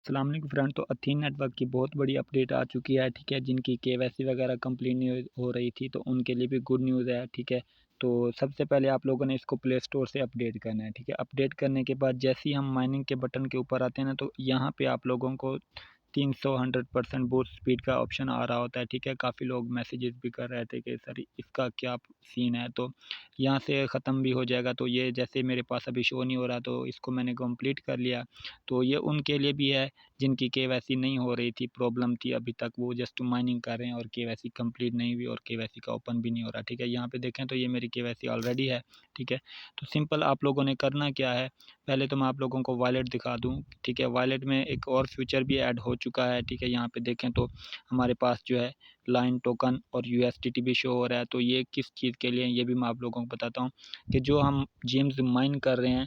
अस्सलाम वालेकुम फ्रेंड। तो अथीन नेटवर्क की बहुत बड़ी अपडेट आ चुकी है, ठीक है। जिनकी केवाईसी वगैरह कंप्लीट नहीं हो रही थी तो उनके लिए भी गुड न्यूज़ है, ठीक है। तो सबसे पहले आप लोगों ने इसको प्ले स्टोर से अपडेट करना है, ठीक है। अपडेट करने के बाद जैसे ही हम माइनिंग के बटन के ऊपर आते हैं ना, तो यहाँ पे आप लोगों को 300 100% बूस्ट स्पीड का ऑप्शन आ रहा होता है, ठीक है। काफ़ी लोग मैसेजेस भी कर रहे थे कि सर इसका क्या सीन है, तो यहाँ से ख़त्म भी हो जाएगा। तो ये जैसे मेरे पास अभी शो नहीं हो रहा, तो इसको मैंने कंप्लीट कर लिया। तो ये उनके लिए भी है जिनकी केवाईसी नहीं हो रही थी, प्रॉब्लम थी अभी तक, वो जस्ट माइनिंग कर रहे हैं और केवाईसी कंप्लीट नहीं हुई और केवाईसी का ओपन भी नहीं हो रहा, ठीक है। यहाँ पे देखें तो ये मेरी केवाईसी ऑलरेडी है, ठीक है। तो सिंपल आप लोगों ने करना क्या है, पहले तो मैं आप लोगों को वॉलेट दिखा दूँ, ठीक है। वॉलेट में एक और फ्यूचर भी ऐड हो चुका है, ठीक है। यहाँ पे देखें तो हमारे पास जो है लाइन टोकन और यूएसडीटी भी शो हो रहा है। तो ये किस चीज़ के लिए, ये भी मैं आप लोगों को बताता हूँ कि जो हम जेम्स माइन कर रहे हैं,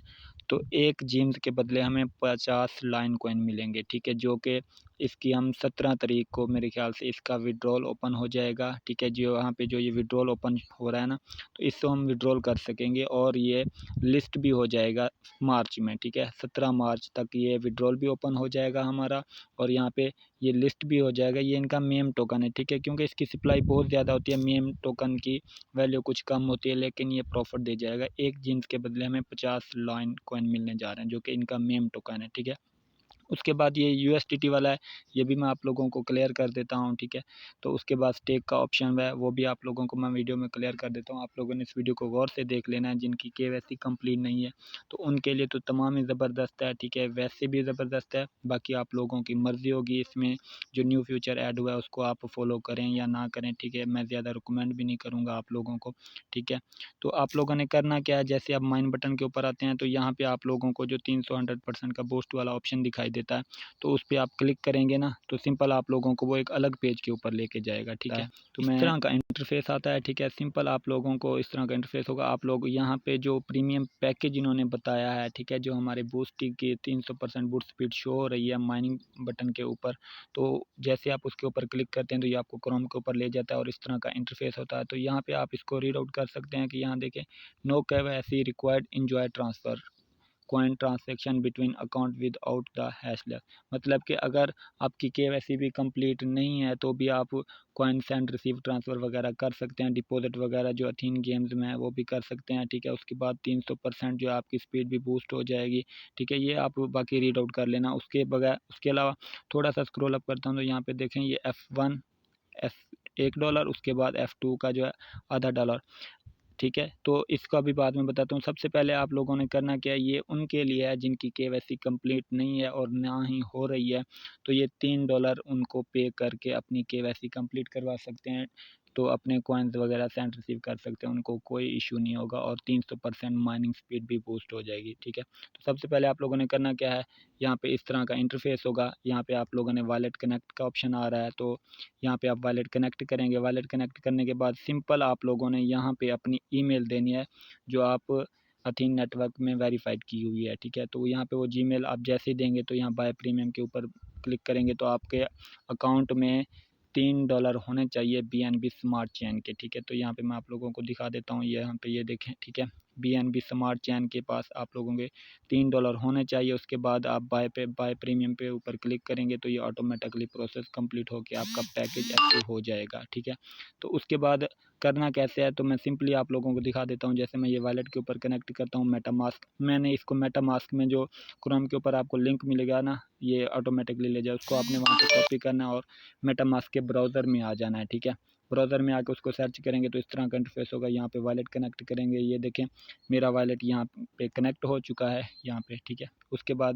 तो एक जेम्स के बदले हमें 50 लाइन कॉइन मिलेंगे, ठीक है। जो कि इसकी हम 17 तारीख को मेरे ख्याल से इसका विड्रॉल ओपन हो जाएगा, ठीक है। जो यहाँ पे जो ये विड्रॉल ओपन हो रहा है ना, तो इसको हम विड्रॉल कर सकेंगे और ये लिस्ट भी हो जाएगा मार्च में, ठीक है। 17 मार्च तक ये विड्रॉल भी ओपन हो जाएगा हमारा और यहाँ पे ये लिस्ट भी हो जाएगा। ये इनका मेम टोकन है, ठीक है, क्योंकि इसकी सप्लाई बहुत ज़्यादा होती है। मेम टोकन की वैल्यू कुछ कम होती है, लेकिन ये प्रॉफिट दे जाएगा। एक जीन्स के बदले हमें 50 लाइन कॉइन मिलने जा रहे हैं, जो कि इनका मेम टोकन है, ठीक है। उसके बाद ये यूएसडीटी वाला है, ये भी मैं आप लोगों को क्लियर कर देता हूँ, ठीक है। तो उसके बाद स्टेक का ऑप्शन है, वो भी आप लोगों को मैं वीडियो में क्लियर कर देता हूँ। आप लोगों ने इस वीडियो को गौर से देख लेना है। जिनकी केवाईसी कंप्लीट नहीं है तो उनके लिए तो तमाम ही ज़बरदस्त है, ठीक है। वैसे भी ज़बरदस्त है, बाकी आप लोगों की मर्ज़ी होगी। इसमें जो न्यू फ्यूचर ऐड हुआ है उसको आप फॉलो करें या ना करें, ठीक है। मैं ज़्यादा रिकमेंड भी नहीं करूँगा आप लोगों को, ठीक है। तो आप लोगों ने करना क्या है, जैसे आप माइन बटन के ऊपर आते हैं तो यहाँ पे आप लोगों को जो 300 100% का बूस्ट वाला ऑप्शन दिखाई देता है, तो उस पर आप क्लिक करेंगे ना, तो सिंपल आप लोगों को वो एक अलग पेज के ऊपर लेके जाएगा, ठीक है। तो इस तरह का इंटरफेस आता है, ठीक है। सिंपल आप लोगों को इस तरह का इंटरफेस होगा। आप लोग यहाँ पे जो प्रीमियम पैकेज इन्होंने बताया है, ठीक है, जो हमारे बूस्ट की 300% बूस्ट स्पीड शो हो रही है माइनिंग बटन के ऊपर, तो जैसे आप उसके ऊपर क्लिक करते हैं तो ये आपको क्रोम के ऊपर ले जाता है और इस तरह का इंटरफेस होता है। तो यहाँ पे आप इसको रीड आउट कर सकते हैं कि यहाँ देखें, no KYC required enjoy transfer coin transaction between account without the hashtag. मतलब कि अगर आपकी केवाईसी भी कंप्लीट नहीं है तो भी आप कॉइन सेंड रिसीव ट्रांसफ़र वगैरह कर सकते हैं, डिपॉजिट वगैरह जो अथीन गेम्स में है वो भी कर सकते हैं, ठीक है। उसके बाद 300% जो आपकी स्पीड भी बूस्ट हो जाएगी, ठीक है। ये आप बाकी रीड आउट कर लेना। उसके बगैर, उसके अलावा थोड़ा सा स्क्रॉल अप करता हूँ तो यहाँ पे देखें ये F1 एफ $1, उसके बाद F2 का जो है $0.5, ठीक है। तो इसका भी बाद में बताता हूँ। सबसे पहले आप लोगों ने करना क्या है, ये उनके लिए है जिनकी केवाईसी कंप्लीट नहीं है और ना ही हो रही है, तो ये $3 उनको पे करके अपनी केवाईसी कंप्लीट करवा सकते हैं। तो अपने कॉइन्स वगैरह सेंड रिसीव कर सकते हैं, उनको कोई इशू नहीं होगा और 300% माइनिंग स्पीड भी बूस्ट हो जाएगी, ठीक है। तो सबसे पहले आप लोगों ने करना क्या है, यहाँ पे इस तरह का इंटरफेस होगा। यहाँ पे आप लोगों ने वॉलेट कनेक्ट का ऑप्शन आ रहा है, तो यहाँ पे आप वॉलेट कनेक्ट करेंगे। वॉलेट कनेक्ट करने के बाद सिंपल आप लोगों ने यहाँ पे अपनी ईमेल देनी है जो आप अथीन नेटवर्क में वेरीफाइड की हुई है, ठीक है। तो यहाँ पे वो जीमेल आप जैसे ही देंगे तो यहाँ बाय प्रीमियम के ऊपर क्लिक करेंगे तो आपके अकाउंट में $3 होने चाहिए BNB स्मार्ट चेन के, ठीक है। तो यहाँ पे मैं आप लोगों को दिखा देता हूँ, ये यहाँ पे ये देखें, ठीक है। BNB स्मार्ट चेन के पास आप लोगों के $3 होने चाहिए। उसके बाद आप बाय प्रीमियम पे ऊपर क्लिक करेंगे तो ये ऑटोमेटिकली प्रोसेस कंप्लीट होकर आपका पैकेज एक्टिव हो जाएगा, ठीक है। तो उसके बाद करना कैसे है, तो मैं सिंपली आप लोगों को दिखा देता हूँ। जैसे मैं ये वॉलेट के ऊपर कनेक्ट करता हूँ मेटामास्क, मैंने इसको मेटामास्क में जो क्रोम के ऊपर आपको लिंक मिलेगा ना, ये ऑटोमेटिकली ले जाए, उसको आपने वहाँ से कॉपी करना है और मेटामास्क के ब्राउज़र में आ जाना है, ठीक है। ब्राउज़र में आके उसको सर्च करेंगे तो इस तरह का इंटरफेस होगा। यहाँ पे वॉलेट कनेक्ट करेंगे, ये देखें मेरा वॉलेट यहाँ पे कनेक्ट हो चुका है यहाँ पे, ठीक है। उसके बाद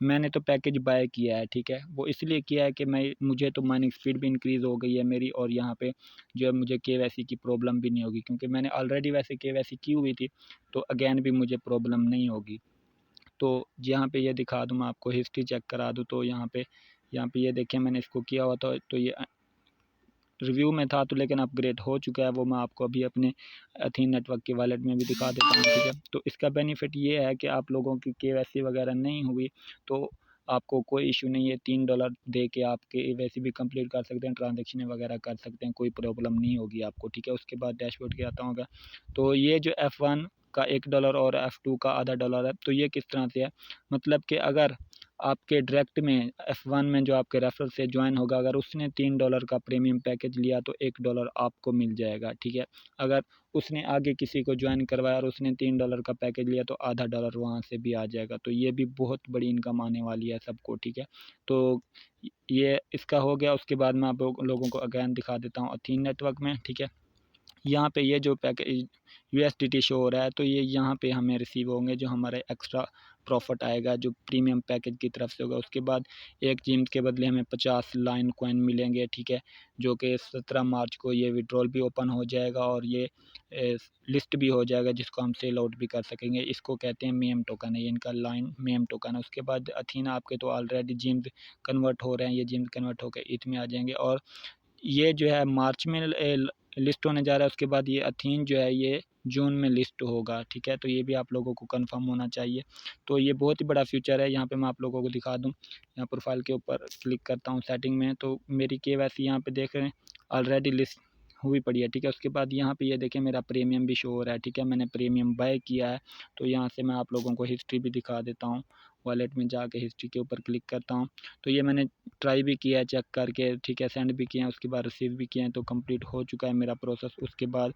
मैंने तो पैकेज बाय किया है, ठीक है। वो इसलिए किया है कि मुझे तो माइनिंग स्पीड भी इंक्रीज़ हो गई है मेरी और यहाँ पे जो है मुझे केवाईसी की प्रॉब्लम भी नहीं होगी, क्योंकि मैंने ऑलरेडी वैसे केवाईसी की हुई थी, तो अगेन भी मुझे प्रॉब्लम नहीं होगी। तो यहाँ पे ये दिखा दूँ मैं आपको, हिस्ट्री चेक करा दूँ तो यहाँ पे ये देखें मैंने इसको किया हुआ था, तो ये रिव्यू में था तो लेकिन अपग्रेड हो चुका है। वो मैं आपको अभी अपने अथीन नेटवर्क के वॉलेट में भी दिखा देता हूँ, ठीक है। तो इसका बेनिफिट ये है कि आप लोगों की केवाईसी वगैरह नहीं हुई तो आपको कोई इशू नहीं है। $3 दे के आप केवाईसी भी कंप्लीट कर सकते हैं, ट्रांजेक्शन वगैरह कर सकते हैं, कोई प्रॉब्लम नहीं होगी आपको, ठीक है। उसके बाद डैशबोर्ड के आता होगा, तो ये जो F1 का $1 और F2 का $0.5 है, तो ये किस तरह से है, मतलब कि अगर आपके डायरेक्ट में F1 में जो आपके रेफरल से ज्वाइन होगा, अगर उसने $3 का प्रीमियम पैकेज लिया तो $1 आपको मिल जाएगा, ठीक है। अगर उसने आगे किसी को ज्वाइन करवाया और उसने $3 का पैकेज लिया तो आधा डॉलर वहाँ से भी आ जाएगा। तो ये भी बहुत बड़ी इनकम आने वाली है सबको, ठीक है। तो ये इसका हो गया। उसके बाद मैं आप लोगों को अगेन दिखा देता हूँ अथीन नेटवर्क में, ठीक है। यहाँ पे ये जो पैकेज USDT शो हो रहा है, तो ये यहाँ पे हमें रिसीव होंगे, जो हमारे एक्स्ट्रा प्रॉफिट आएगा जो प्रीमियम पैकेज की तरफ से होगा। उसके बाद एक जीम के बदले हमें 50 लाइन कॉइन मिलेंगे, ठीक है, जो कि 17 मार्च को ये विड्रॉल भी ओपन हो जाएगा और ये लिस्ट भी हो जाएगा, जिसको हम सेल आउट भी कर सकेंगे। इसको कहते हैं मेम टोकन है, ये इनका लाइन मेम टोकन है। उसके बाद अथीना आपके तो ऑलरेडी जिम कन्वर्ट हो रहे हैं, ये जिम कन्वर्ट होकर ईथ में आ जाएंगे और ये जो है मार्च में लिस्ट होने जा रहा है। उसके बाद ये अथीन जो है ये जून में लिस्ट होगा, ठीक है। तो ये भी आप लोगों को कंफर्म होना चाहिए। तो ये बहुत ही बड़ा फ्यूचर है। यहाँ पे मैं आप लोगों को दिखा दूँ, यहाँ प्रोफाइल के ऊपर क्लिक करता हूँ सेटिंग में, तो मेरी KYC यहाँ पे देख रहे हैं ऑलरेडी लिस्ट हुई पड़ी है, ठीक है। उसके बाद यहाँ पे ये देखें मेरा प्रीमियम भी शो हो रहा है, ठीक है, मैंने प्रीमियम बाय किया है। तो यहाँ से मैं आप लोगों को हिस्ट्री भी दिखा देता हूँ। वॉलेट में जाके हिस्ट्री के ऊपर क्लिक करता हूँ, तो ये मैंने ट्राई भी किया है चेक करके, ठीक है, सेंड भी किया है, उसके बाद रिसीव भी किया है, तो कंप्लीट हो चुका है मेरा प्रोसेस। उसके बाद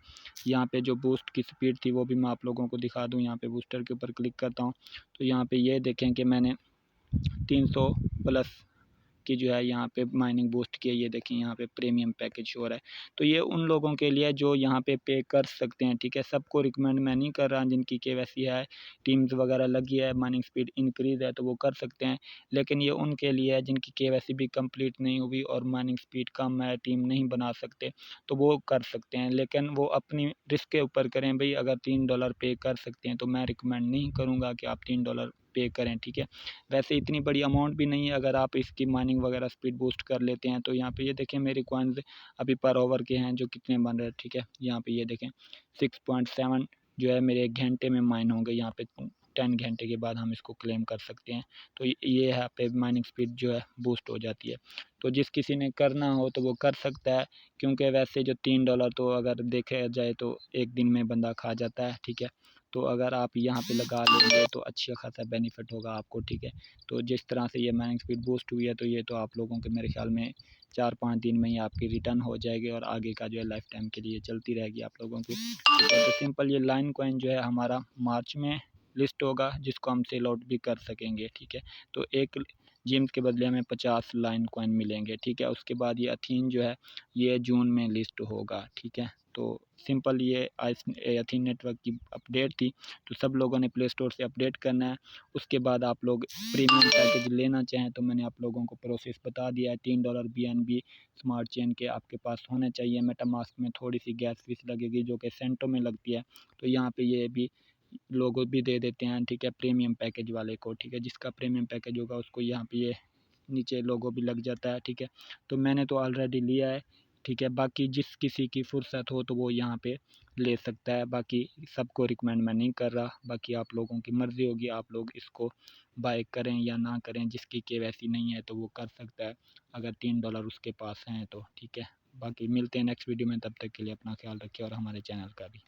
यहाँ पे जो बूस्ट की स्पीड थी वो भी मैं आप लोगों को दिखा दूँ। यहाँ पे बूस्टर के ऊपर क्लिक करता हूँ, तो यहाँ पे ये देखें कि मैंने 300 प्लस की जो है यहाँ पे माइनिंग बूस्ट की है। ये देखिए यहाँ पे प्रीमियम पैकेज हो रहा है। तो ये उन लोगों के लिए जो यहाँ पे कर सकते हैं, ठीक है। सबको रिकमेंड मैं नहीं कर रहा, जिनकी KYC है, टीम्स वगैरह लगी है, माइनिंग स्पीड इंक्रीज है, तो वो कर सकते हैं। लेकिन ये उनके लिए है जिनकी KYC भी कंप्लीट नहीं हुई और माइनिंग स्पीड कम है, टीम नहीं बना सकते, तो वो कर सकते हैं। लेकिन वो अपनी रिस्क के ऊपर करें भाई। अगर $3 पे कर सकते हैं तो मैं रिकमेंड नहीं करूँगा कि आप $3 पे करें, ठीक है। वैसे इतनी बड़ी अमाउंट भी नहीं है, अगर आप इसकी माइनिंग वगैरह स्पीड बूस्ट कर लेते हैं। तो यहाँ पे ये देखें मेरे कॉइन्स अभी पर ओवर के हैं जो कितने बन रहे हैं, ठीक है। यहाँ पे ये देखें 6.7 जो है मेरे 1 घंटे में माइन होंगे। यहाँ पे 10 घंटे के बाद हम इसको क्लेम कर सकते हैं। तो ये यहाँ पे माइनिंग स्पीड जो है बूस्ट हो जाती है। तो जिस किसी ने करना हो तो वो कर सकता है, क्योंकि वैसे जो $3 तो अगर देखा जाए तो एक दिन में बंदा खा जाता है, ठीक है। तो अगर आप यहाँ पे लगा लेंगे तो अच्छा खासा बेनिफिट होगा आपको, ठीक है। तो जिस तरह से ये माइनिंग स्पीड बूस्ट हुई है, तो ये तो आप लोगों के मेरे ख्याल में 4-5 दिन में ही आपकी रिटर्न हो जाएगी और आगे का जो है लाइफ टाइम के लिए चलती रहेगी आप लोगों की, ठीक है। तो सिंपल ये लाइन कॉइन जो है हमारा मार्च में लिस्ट होगा, जिसको हम सेल आउट भी कर सकेंगे, ठीक है। तो एक जिम्स के बदले हमें 50 लाइन कॉइन मिलेंगे, ठीक है। उसके बाद ये अथीन जो है ये जून में लिस्ट होगा, ठीक है। तो सिंपल ये अथीन नेटवर्क की अपडेट थी। तो सब लोगों ने प्ले स्टोर से अपडेट करना है। उसके बाद आप लोग प्रीमियम पैकेज लेना चाहें तो मैंने आप लोगों को प्रोसेस बता दिया है। $3 BNB स्मार्ट चेन के आपके पास होने चाहिए। मेटामास्क में थोड़ी सी गैस फीस लगेगी जो कि सेंटो में लगती है, तो यहाँ पे ये भी लोगो भी दे देते हैं, ठीक है, प्रीमियम पैकेज वाले को, ठीक है। जिसका प्रीमियम पैकेज होगा उसको यहाँ पे ये नीचे लोगो भी लग जाता है, ठीक है। तो मैंने तो ऑलरेडी लिया है, ठीक है। बाकी जिस किसी की फुर्सत हो तो वो यहाँ पे ले सकता है। बाकी सबको रिकमेंड मैं नहीं कर रहा, बाकी आप लोगों की मर्ज़ी होगी, आप लोग इसको बाय करें या ना करें। जिसकी KYC नहीं है तो वो कर सकता है, अगर $3 उसके पास हैं तो, ठीक है। बाकी मिलते हैं नेक्स्ट वीडियो में, तब तक के लिए अपना ख्याल रखिए और हमारे चैनल का भी।